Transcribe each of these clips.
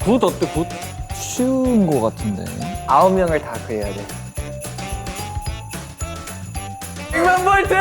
굿 어때 굿? 쉬운 거 같은데. 9명을 다 그려야 돼. 100만 볼트!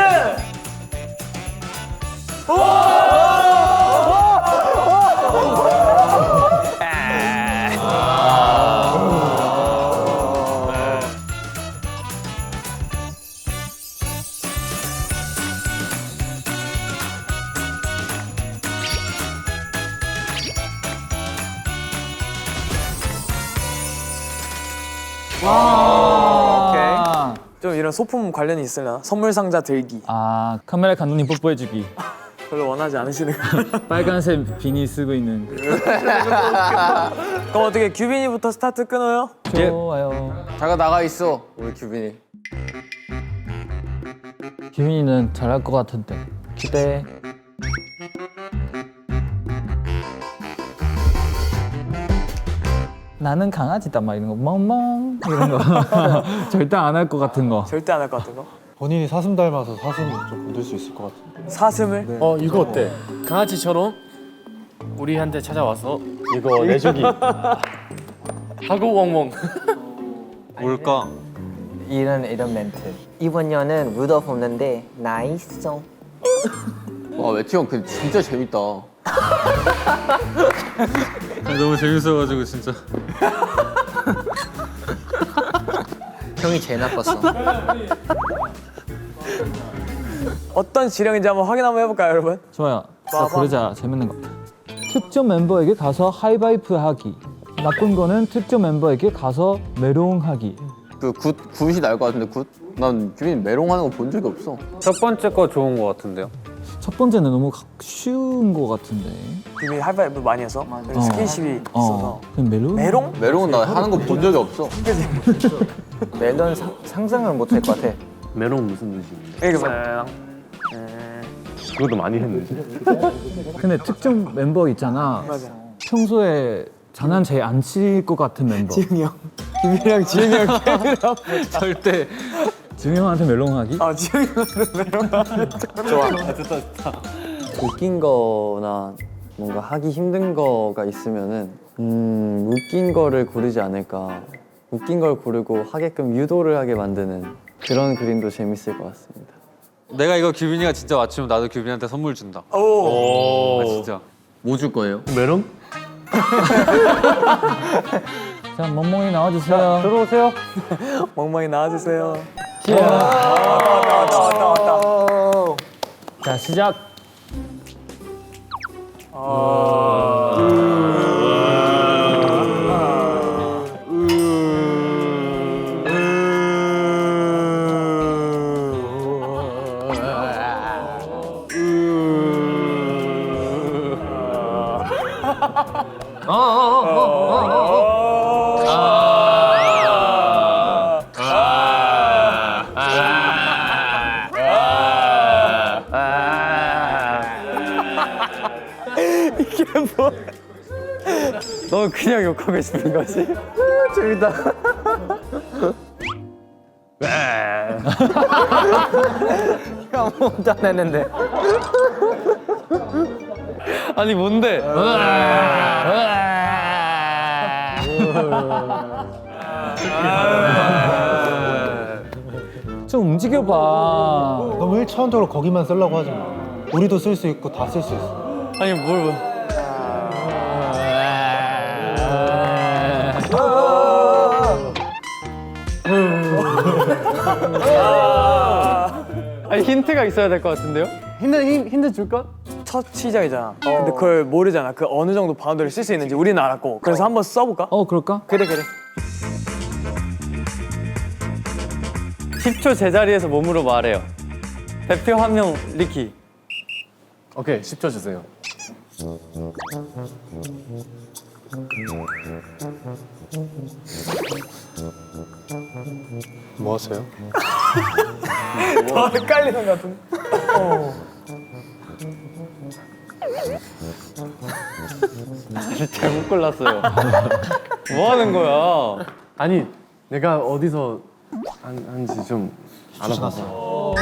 아, 좀 이런 소품 관련이 있으려나? 선물 상자 들기. 아 카메라 감독님 뽀뽀해주기. 별로 원하지 않으시는 거. 빨간색 비니 쓰고 있는. 그럼 어떻게 규빈이부터 스타트 끊어요? 좋아요. 잠깐 나가 있어, 우리 규빈이. 규민이는 잘할 것 같은데. 기대. 나는 강아지다 막 이런 거 멍멍 이런 거 절대 안 할 것 같은 거. 절대 안 할 것 같은 거. 본인이 사슴 닮아서 사슴 좀 건들 수 있을 것 같은데. 사슴을? 이거 어때? 강아지처럼 우리한테 찾아와서 이거 내주기. 하고 멍멍. 뭘까? 이런 멘트. 이번 년은 루돌프 없는데 나 있어. 와 매티 형 그 진짜 재밌다. 너무 재밌어가지고 진짜. 형이 제일 나빴어. 어떤 지령인지 한번 확인 한번 해볼까요, 여러분? 좋아요. 자, 그러자 재밌는 거. 특정 멤버에게 가서 하이바이프 하기. 나쁜 거는 특정 멤버에게 가서 메롱하기. 그 굿이 나을 것 같은데 굿? 난 규빈이 메롱하는 거 본 적이 없어. 첫 번째 거 좋은 거 같은데요? 첫 번째는 너무 쉬운 거 같은데. 규빈이 하이파이브 많이 해서 그리고 스킨십이 있어서. 그냥 메롱? 메롱? 메롱은 나 하는 거 본 적이 없어. 멜론 상상을 못 할 것 같아. 메롱 무슨 뜻인데? 이렇게 막 그것도 많이 했는데. 근데 특정 멤버 있잖아. 맞아. 평소에 장난 제일 안 칠 것 같은 멤버. 지웅이 형. 규빈이랑 지웅이 형 캠이랑 절대. 지웅 형한테 메롱하기? 아 지웅이 형은 메롱. 웃긴 거나 뭔가 하기 힘든 거가 있으면은 웃긴 거를 고르지 않을까. 웃긴 걸 고르고 하게끔 유도를 하게 만드는 그런 그림도 재밌을 것 같습니다. 내가 이거 규빈이가 진짜 맞추면 나도 규빈이한테 선물 준다. 오. 아 진짜. 뭐 줄 거예요? 메롱? 자, 멍멍이 나와주세요. 들어오세요. 멍멍이 나와주세요. 자, 시작. 너 그냥 욕하고 싶은 거지? 재밌다. 아무것도 안 했는데. 아니 뭔데? 좀 움직여봐. 너무 1차원적으로 거기만 쓰려고 하지 마. 우리도 쓸 수 있고 다 쓸 수 있어. 아니 뭘? 아니 힌트가 있어야 될 것 같은데요? 힌트 줄까? 첫 시작이잖아. 근데 그걸 모르잖아. 그 어느 정도 바운더를 쓸 수 있는지 우리는 알았고. 그래서 한번 써볼까? 그럴까? 그래. 10초 제자리에서 몸으로 말해요. 대표 한 명 리키. 오케이, 10초 주세요. 뭐 하세요? 더 헷갈리는 것 같은데. 잘못 골랐어요. 뭐 하는 거야? 아니, 내가 어디서 한지 좀 알아봤어.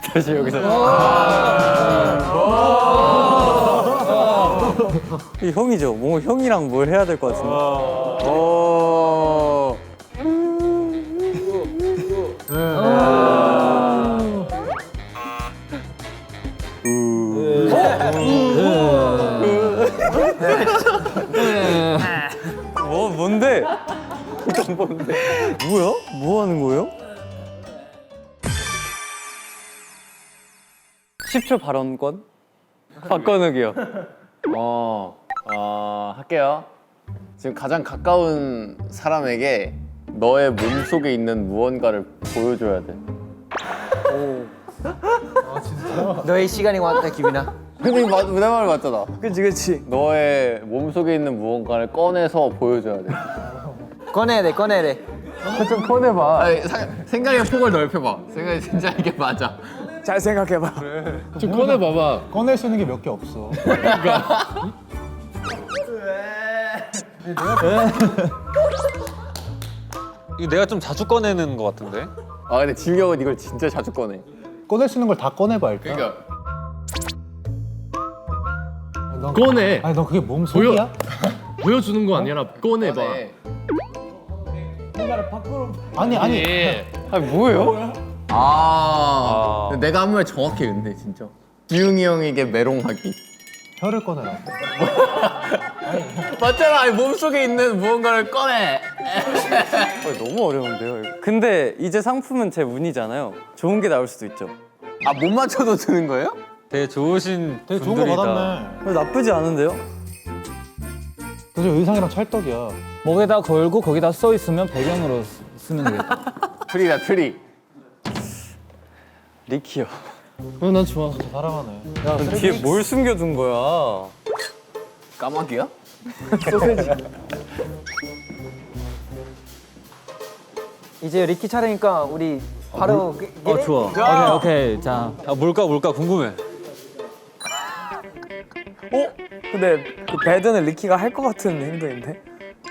다시 여기서. 이 형이죠. 뭐 형이랑 뭘 해야 될 것 같은데. 뭔데? 이건 뭔데? 뭐야? 뭐 하는 거예요? 10초 발언권? 박건욱이요. 할게요. 지금 가장 가까운 사람에게 너의 몸속에 있는 무언가를 보여줘야 돼. 너의 시간이 왔다 기빈아. 근데 이거 내 말 맞잖아. 그치. 너의 몸속에 있는 무언가를 꺼내서 보여줘야 돼. 꺼내야 돼 꺼내야 돼. 좀 꺼내봐. 아니, 생각의 폭을 넓혀봐. 생각이 진짜 이게 맞아. 잘 생각해봐. 좀 꺼내봐봐. 꺼낼 수 있는 게 몇 개 없어. 이거 내가 좀 자주 꺼내는 것 같은데. 아 근데 지우 형은 이걸 진짜 자주 꺼내. 꺼낼 수 있는 걸 다 꺼내봐 일단. 그러니까 꺼내. 아니 너 그게 몸속이야? 보여주는 거 아니라 꺼내봐. 꺼내. 아니 아니 뭐예요? 근데 내가 한 말 정확해 근데 진짜. 지웅이 형에게 메롱하기. 혀를 꺼내라. 맞잖아. 아니, 몸속에 있는 무언가를 꺼내. 너무 어려운데요. 이거. 근데 이제 상품은 제 운이잖아요. 좋은 게 나올 수도 있죠. 아 못 맞춰도 드는 거예요? 되게 좋으신 되게 좋은 거 분들이다. 받았네. 나쁘지 않은데요? 그래서 의상이랑 찰떡이야. 목에다 걸고 거기다 써 있으면 배경으로 쓰면 되겠다. 트리다 트리. 리키요. 난 좋아. 사랑하네. 넌 뒤에 뭘 숨겨둔 거야? 까마귀야? 이제 리키 차례니까 우리 바로 좋아. 오케이. 자, 아 뭘까 궁금해. 근데 그 배드는 리키가 할 것 같은 행동인데.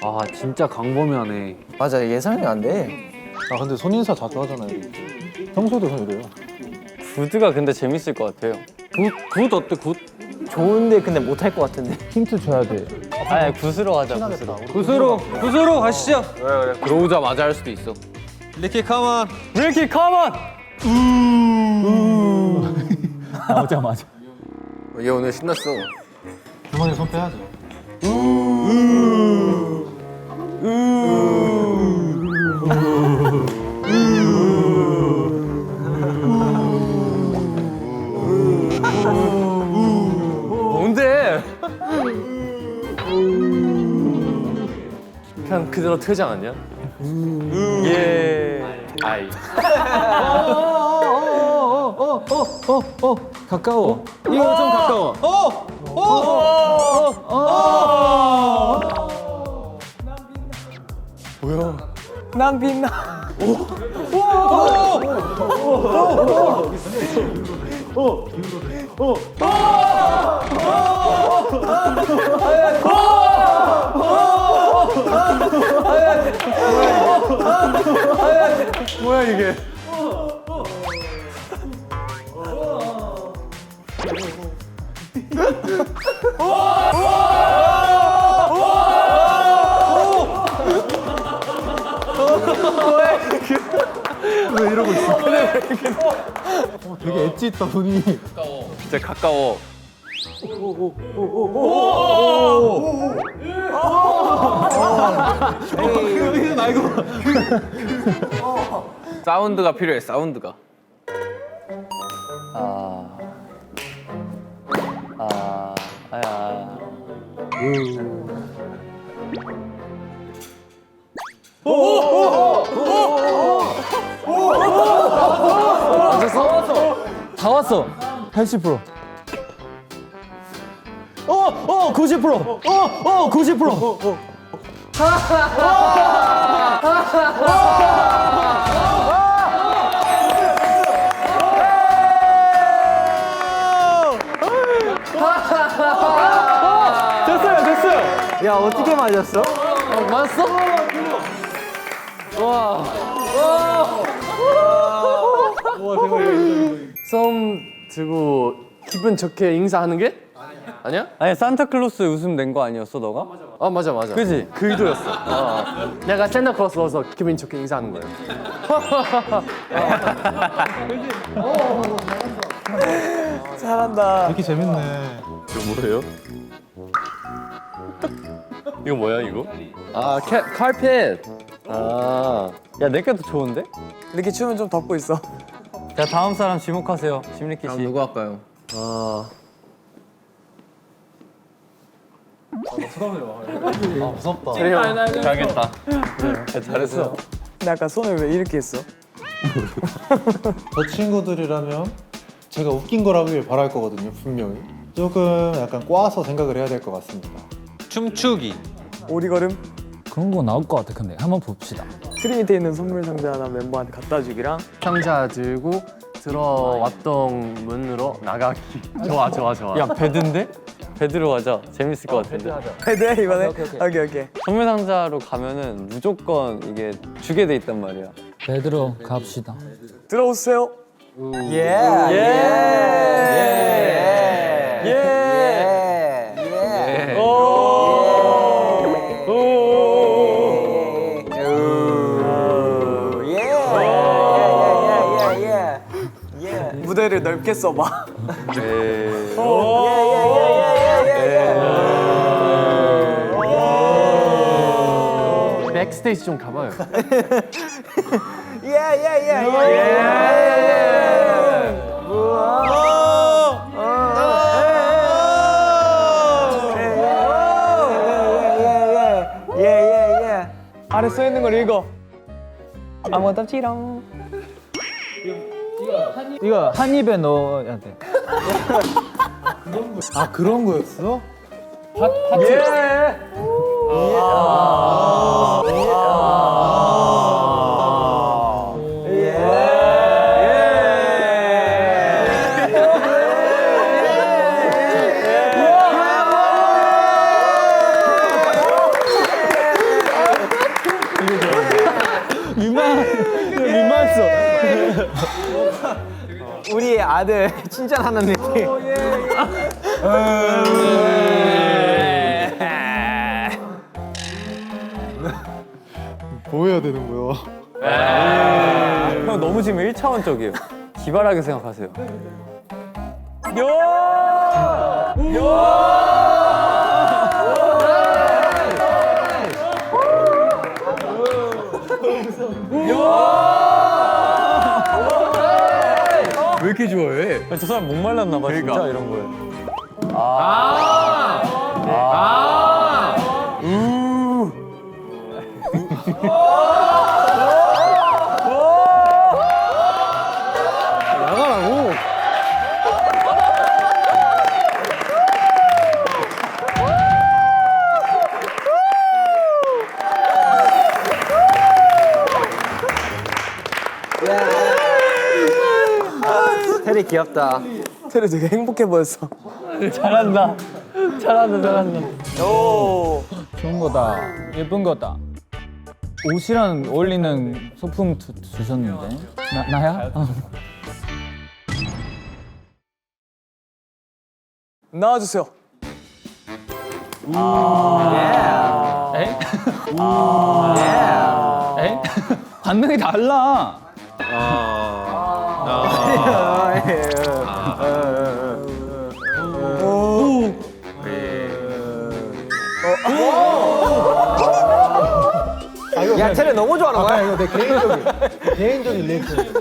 아 진짜 광범위하네. 맞아 예상이 안 돼. 아 근데 손인사 자주 하잖아요. 평소에도 손 이래요. 구드가 근데 재밌을 것 같아요. 굿 어때 굿? 좋은데 근데 못 할 것 같은데. 힌트 줘야 돼. 아니 굿으로 하자. 굿으로. 굿으로 가시죠. 들어오자마자 할 수도 있어. 리키 카만. 리키 컴온. 나오자마자. 얘 오늘 신났어. 주머니에 손 빼야지. 뭔데? 그냥 그대로 퇴장 아니야? 예. 아이. 가까워. 이거 좀 가까워. 난 빛나. 뭐야 이게? 되게 엣지 있다 분이. 진짜 가까워. 사운드가 필요해. 사운드가. 아야. 다 왔어. 80%. 90%. 90%. 야 어떻게 맞았어? 맞았어? 와 대박. 썸 들고 기분 좋게 인사하는 게? 아니야? 아니 산타클로스 웃음 낸 거 아니었어 너가? 아 맞아. 그지? 그 의도였어. 내가 샌타클로스로서 기분 좋게 인사하는 거예요. 잘한다. 이렇게 재밌네. 이거 뭐예요? 이거 뭐야 이거? 아 칼펫. 아 야 내게 더 좋은데? 이렇게 추면 좀 덮고 있어. 자 다음 사람 지목하세요. 심리키 다음 씨. 누구 할까요? 가야겠다. 잘했어. 나 아까 손을 왜 이렇게 했어? 저 친구들이라면 제가 웃긴 걸 하길 바랄 거거든요, 분명히. 조금 약간 꽈서 생각을 해야 될 것 같습니다. 춤추기. 오리걸음 그런 거 나올 것 같아. 근데 한번 봅시다. 트리미트에 있는 선물 상자 하나 멤버한테 갖다 주기랑 상자 들고 들어왔던 문으로 나가기. 좋아. 야 배드인데? 배드로 가자. 재밌을 것 같은데. 배드 이번에? 오케이. 선물 상자로 가면은 무조건 이게 주게 돼 있단 말이야. 베드로 갑시다. 들어오세요. 무대를 넓게 써봐. 백스테이지 좀 가봐요. 아래 써 있는 걸 읽어. 아무것도 없지롱. 이거 한 입에 넣어야 돼. 아, 그런 거였어? 우리의 아들 칭찬하는 느낌. 뭐 해야 되는 거야? 형 너무 지금 1차원적이에요. 기발하게 생각하세요. 왜 이렇게 좋아해? 저 사람 목말랐나 봐 진짜 이런 거에. 테리 귀엽다. 테리 되게 행복해 보였어. 잘한다. 좋은 거다. 예쁜 거다. 옷이랑 어울리는 소품 주셨는데. 나야? 나와주세요. 에? 반응이 달라. 야, 테리 너무 좋아하는 거야? 이거 내 개인적인 리액션.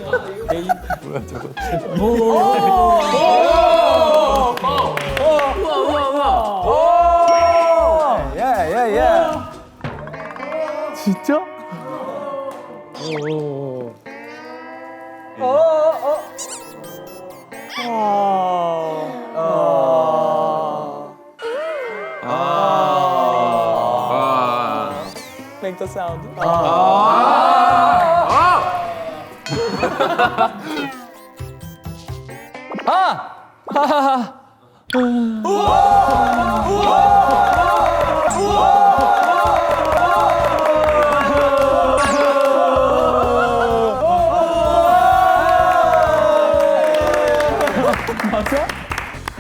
진짜? Make the sound.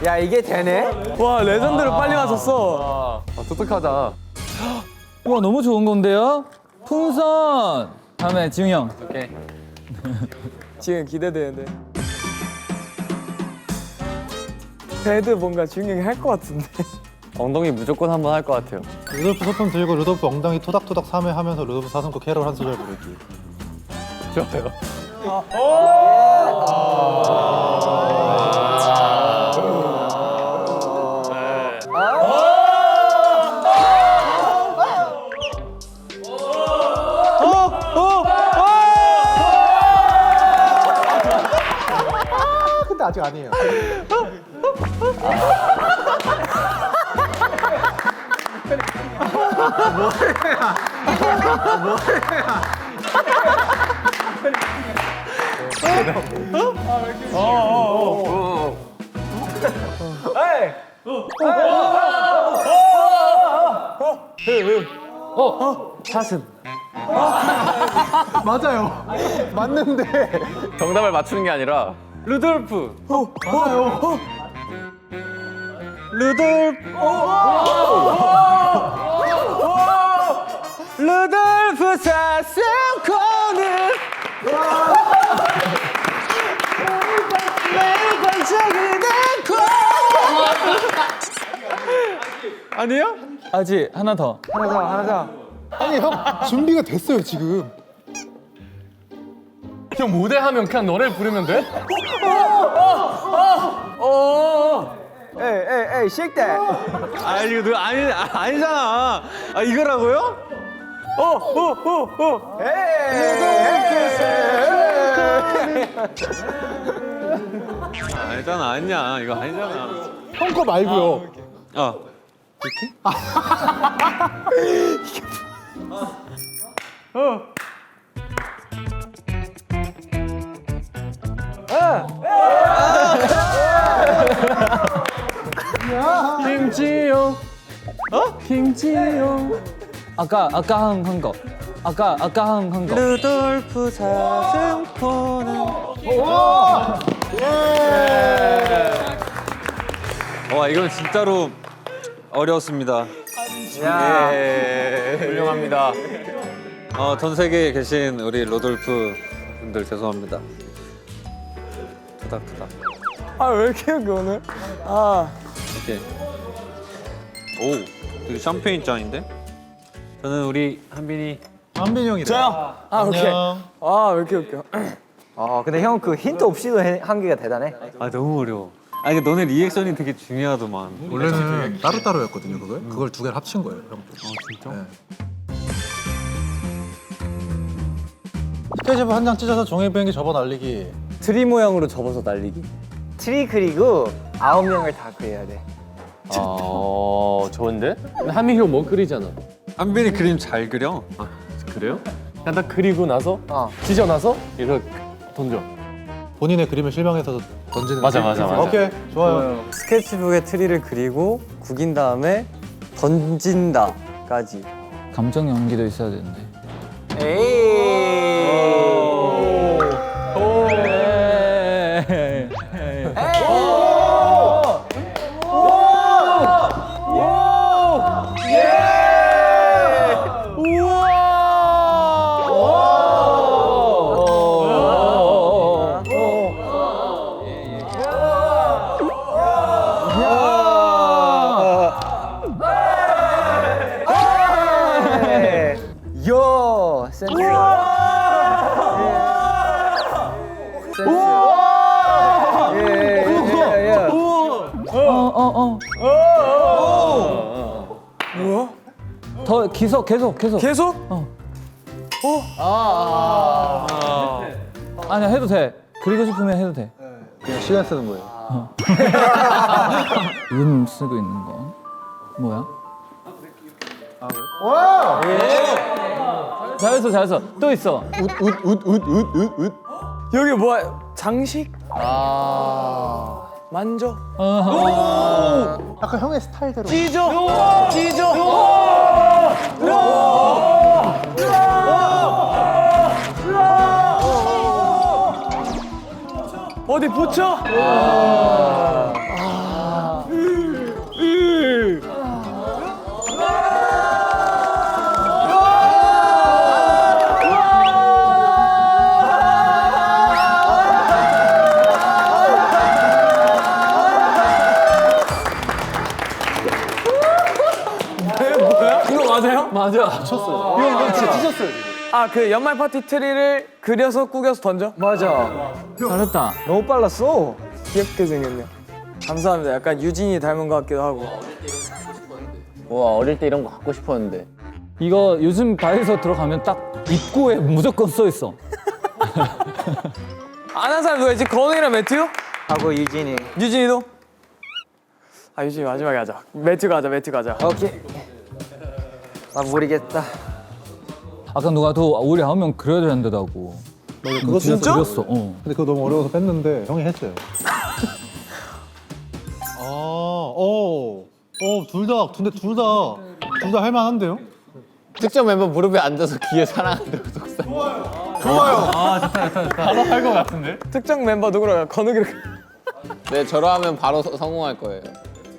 야 이게 되네? 와 레전드를 빨리 맞췄어. 똑똑하다. 와 너무 좋은 건데요? 풍선. 다음에 지웅 형. 오케이. 지금 기대되는데. 배드 뭔가 중요하게 할 것 같은데. 엉덩이 무조건 한번 할 것 같아요. 루돌프 소품 들고 루돌프 엉덩이 토닥토닥 사매하면서 루돌프 사슴코 캐롤 한 소절 부르기. 근데 아직 아니에요. 맞아요. 맞는데. 정답을 맞추는 게 아니라 루돌프. 루돌프 사슴코는 매일 반짝이는 아니에요? 아직 하나 더. 하나 더. 아니 형 준비가 됐어요 지금. 형 무대하면 그냥 노래를 부르면 돼? 에이 shake that. 아니 이거 아니잖아. 아 이거라고요? 아니잖아 아니야 이거 아니잖아. 형 거 말고요. 아 김지용. 김지용. 아까 한 거. 아까 한 거. 루돌프 사슴코는. 와 이건 진짜로 어려웠습니다. 훌륭합니다. 전 세계에 계신 우리 로돌프 분들 죄송합니다. 토닥토닥. 아 왜 이렇게 웃겨 오늘? 아 이렇게. 오, 되게 샴페인 잔인데? 저는 우리 한빈이. 한빈이 형이래. 저요. 아 오케이. 안녕. 아 왜 이렇게 웃겨? 근데 형 그 힌트 없이도 한 개가 대단해. 아 너무 어려워. 아니 너네 리액션이 되게 중요하더만. 원래는 따로따로였거든요 그걸. 그걸 두 개를 합친 거예요 형. 진짜? 네. 스케치북 한 장 찢어서 종이 비행기 접어 날리기. 트리 모양으로 접어서 날리기. 트리 그리고 9명을 다 그려야 돼. 좋은데? 근데 한민이 형 뭐 그리잖아. 한빈이 그림 잘 그려. 그래요? 그냥 딱 그리고 나서 지져 나서 이렇게 던져. 본인의 그림을 실망해서 던지는. 맞아. 오케이 좋아요. 스케치북에 트리를 그리고 구긴 다음에 던진다까지. 감정 연기도 있어야 되는데. 요 센스. 더 계속. 계속? 아니야 해도 돼. 그리고 싶으면 해도 돼. 그냥 시간 쓰는 거예요. 음 쓰고 있는 거 뭐야? 잘했어. 또 있어. 여기 뭐야? 장식? 만져? 약간 형의 스타일대로. 찢어! 어디 붙여? 이거 맞아요? 맞아. 아, 그 연말 파티 트리를 그려서 꾸겨서 던져? 맞아. 잘했다. 너무 빨랐어. 귀엽게 생겼네. 감사합니다. 약간 유진이 닮은 것 같기도 하고. 와 어릴 때 이런 거 갖고 싶었는데. 이거 요즘 바에서 들어가면 딱 입구에 무조건 써 있어. 안 한 사람 누가 있지? 건우이랑 매튜? 하고 유진이. 유진이도? 아, 유진이 마지막에 하자. 매튜가 하자, 매튜가 하자. 오케이. 아 모르겠다. 아까 누가 더 우리 한 명 그려야 된다고. 맞아, 그거 진짜? 그렸어. 근데 그거 너무 어려워서 뺐는데 형이 했어요. 둘 다, 근데 둘 다 할만한데요? 특정 멤버 무릎에 앉아서 귀에 사랑한다고 속삭. 특정 멤버 누구라고? 건우기를. 네 저러하면 바로 성공할 거예요.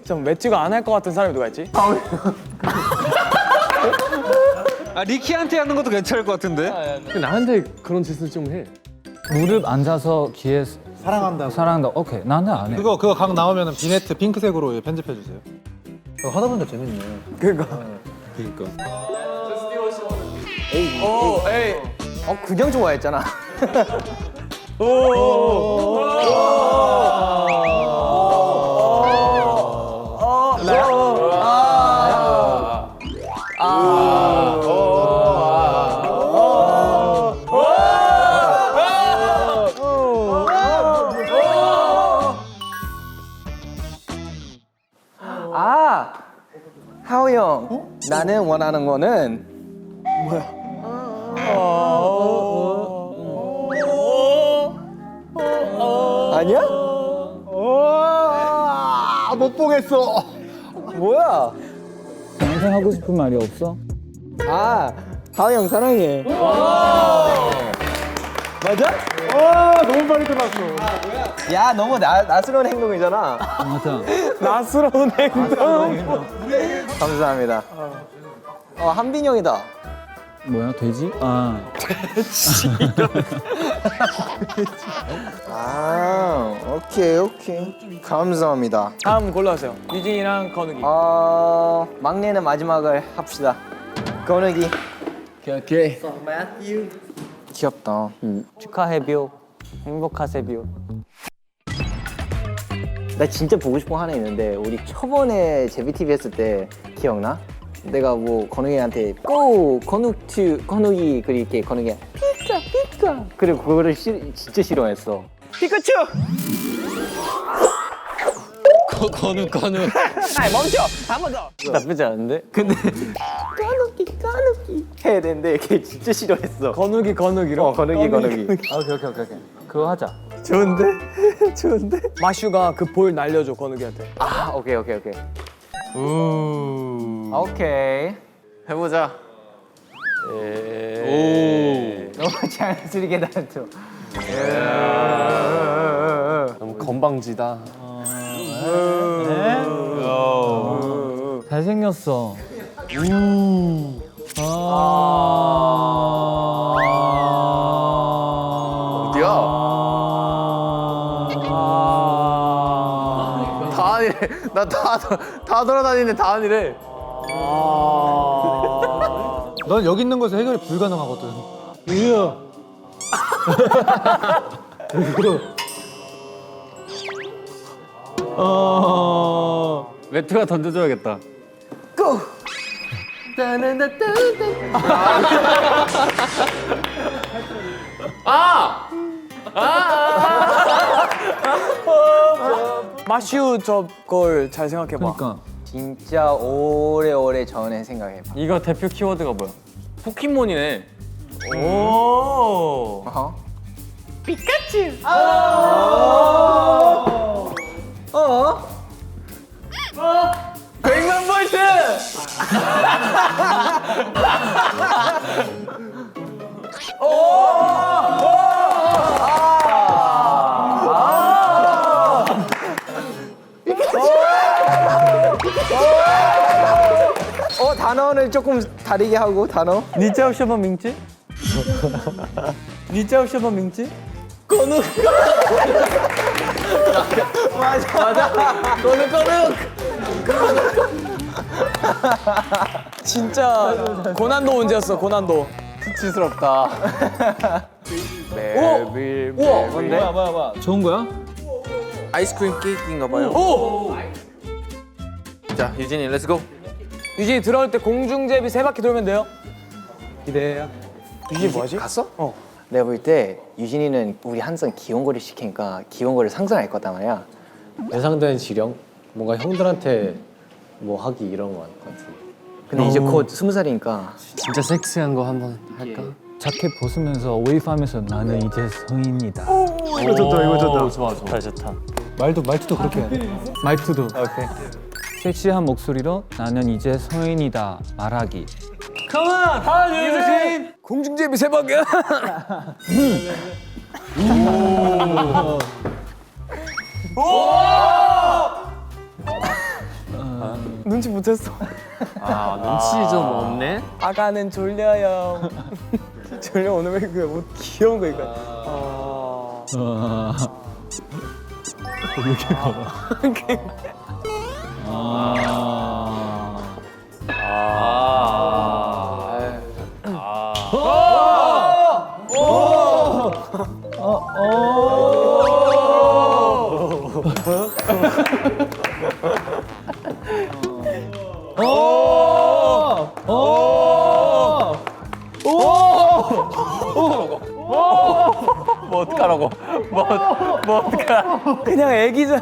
좀 매튜가 안 할 것 같은 사람이 누가 있지? 아 리키한테 하는 것도 괜찮을 것 같은데. 나한테 그런 짓을 좀 해. 무릎 앉아서 귀에 사랑한다고. 사랑한다. 오케이. 나는 안 해. 그거 각 나오면 비네트 핑크색으로 편집해 주세요. 그거 하다 보니까 재밌네. 그니까. 에이. 그냥 좋아했잖아. 하오 형, 나는 원하는 거는 아니야? 못 보겠어. 뭐야? 평생 하고 싶은 말이 없어? 하오 형 사랑해. 맞아? 너무 빨리 끝났어. 야, 너무 낯스러운 행동이잖아. 맞아. 낯스러운 행동. 감사합니다. 한빈 형이다. 뭐야? 돼지? 아. 오케이. 감사합니다. 다음 골라주세요. 유진이랑 건우기. 막내는 마지막을 합시다. 건욱이. 오케이. 귀엽다. 축하해요. 행복하세요. 나 진짜 보고 싶은 거 하나 있는데 우리 초반에 제비TV 했을 때 기억나? 내가 뭐 건욱이한테 고! 건욱이 그렇게 건욱이 피카 그리고 그거를 진짜 싫어했어. 피카츄! 건우. 아이 멈춰! 한 번 더! 나쁘지 않은데? 근데 까누기 해야 되는데 걔 진짜 싫어했어. 건우기로. 건욱이. 오케이. 그거 하자. 좋은데? 마슈가 그 볼 날려줘, 건우기한테. 오케이. 오케이. 해보자. 너무 자연스럽게 나왔죠. 너무 건방지다. 잘생겼어. 어디야? 다한이래. 나 다 돌아다니는데 다한이래. 넌 여기 있는 곳에 해결이 불가능하거든. 이야. 매트가 던져줘야겠다. 마슈 저걸 잘 생각해봐. 그러니까 진짜 오래오래 전에 생각해봐. 이거 대표 키워드가 뭐야? 포켓몬이네. 단어를 조금 다르게 하고 단어. 你叫什么名字？你叫什么名字？ 진짜 고난도 문제였어 고난도. 수치스럽다. 우와 뭔데? 뭐야? 좋은 거야? 아이스크림 케이크인가 봐요. 오! 자, 유진이 렛츠고. 유진이 들어올 때 공중제비 3바퀴 돌면 돼요. 기대해요. 유진이 뭐하지? 갔어? 내가 볼 때 유진이는 우리 항상 귀여운 거를 시키니까 귀여운 거를 상상할 거단 말이야. 예상된 지령? 뭔가 형들한테 뭐 하기 이런 거 할 것 같은데. 근데 이제 곧 20살이니까 진짜 섹시한 거 한번 할까? 자켓 벗으면서 웨이브하면서 나는 이제 성인이다. 이거 좋다, 이거 좋다. 좋다. 말투도 그렇게 해야 돼. 말투도. 오케이. 섹시한 목소리로 나는 이제 성인이다 말하기. 공중제비 3바퀴. 눈치 못했어. 아, 눈치 좀 없네. 아가는 졸려요. 졸려 오늘 왜 그 옷 귀여운 거 입고. 이렇게 봐봐. 뭐 어떡하라고? 뭐 어떡하? 그냥 애기잖아.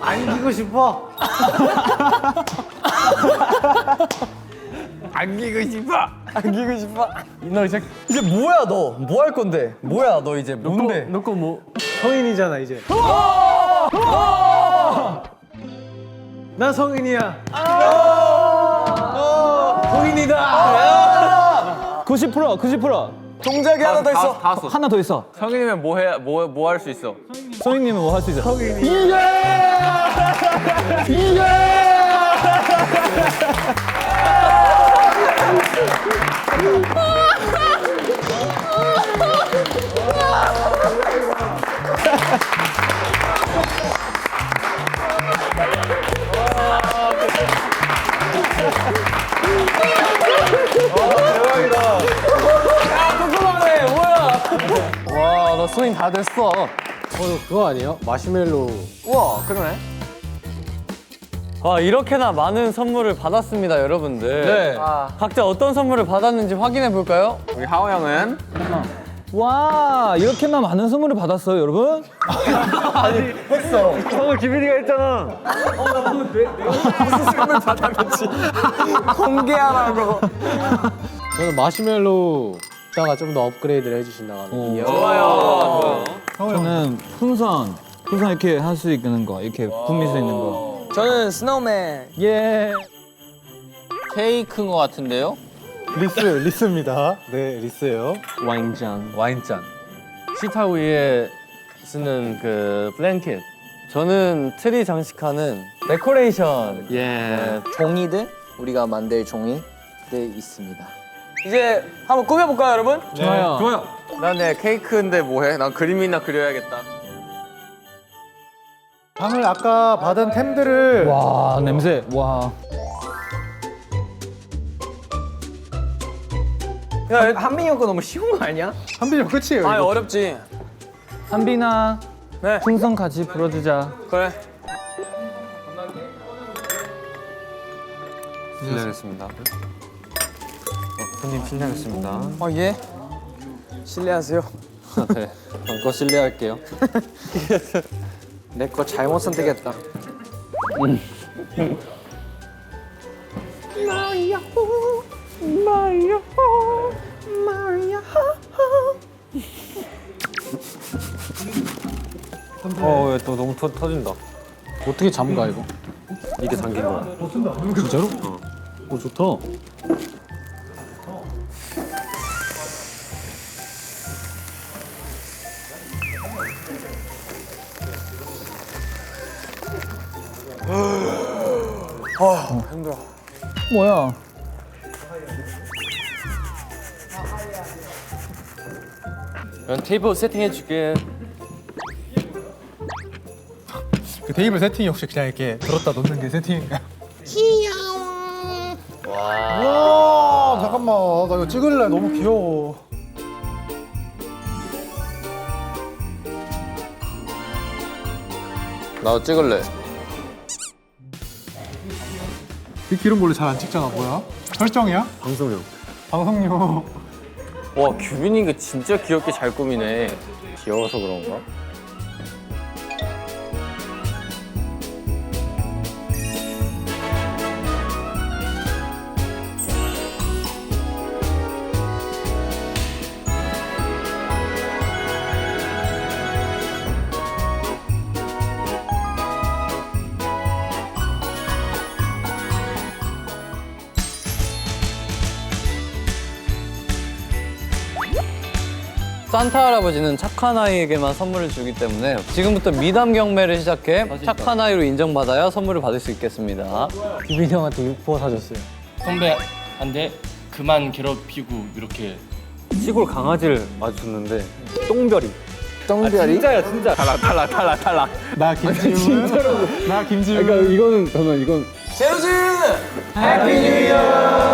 안기고 싶어. 안기고 싶어. 너 이제 이제 뭐야 너? 뭐 할 건데? 뭐야 너 이제 뭔데? 너거 뭐? 성인이잖아 이제. 나 성인이야. 90%. 동작이 하나 더 있어. 다 왔어. 하나 더 있어. 성인이면 뭐 할 수 있어? 성인님은 뭐 할 수 있어? 와, 너 성인 다 됐어. 그거 아니에요? 마시멜로. 우와 그러네. 와 이렇게나 많은 선물을 받았습니다 여러분들. 네. 각자 어떤 선물을 받았는지 확인해 볼까요? 우리 하오 형은 와 이렇게나 많은 선물을 받았어요 여러분? 공개하라고. 저는 마시멜로 다가 좀 더 업그레이드를 해주신다고 합니다. 좋아요. 저는 풍선 이렇게 할 수 있는 거 이렇게 꾸밀 수 있는 거. 저는 스노우맨. 예. 케이크인 것 같은데요? 리스입니다. 네, 리스예요. 와인잔. 시타 위에 쓰는 그 블랭켓. 저는 트리 장식하는 데코레이션. 예. 종이들 우리가 만들 종이들 있습니다. 이제 한번 꾸며볼까요 여러분? 좋아요. 난 내 케이크인데 뭐해? 난 그림이나 그려야겠다. 방을 아까 받은 템들을 와 냄새. 와. 야, 한민이 형 거 너무 쉬운 거 아니야? 한빈이 끝이에요. 아니 이거. 어렵지. 한빈아. 네. 풍선 같이 불어주자. 그래. 실례하겠습니다. 손님 실례하겠습니다. 예. 실례하세요. 네, 거 실례할게요. 내 거 잘못 선택했다. 왜 또 너무 터진다. 어떻게 잠가 이거? 이게 잠긴 거야. 진짜로? 오 좋다. 뭐야? 그럼 테이블 세팅해줄게. 그 테이블 세팅이 혹시 그냥 이렇게 들었다 놓는 게 세팅인가요? 귀여워. 와 잠깐만 나 이거 찍을래 너무 귀여워. 나도 찍을래. 이 기름 원래 잘 안 찍잖아 뭐야? 설정이야? 방송용. 방송용. 와 규빈이가 진짜 귀엽게 잘 꾸미네. 귀여워서 그런가? 산타 할아버지는 착한 아이에게만 선물을 주기 때문에 지금부터 미담 경매를 시작해 착한 아이로 인정받아야 선물을 받을 수 있겠습니다. 규빈이 형한테 육포 사줬어요. 선배 안돼. 그만 괴롭히고 이렇게. 시골 강아지를 마주쳤는데 똥별이. 똥별이? 진짜야 진짜. 탈락. 나 김지훈. 진짜로. 나 김지훈. 그러니까 이거는 저는 이건 제로즈 해피 뉴 이어.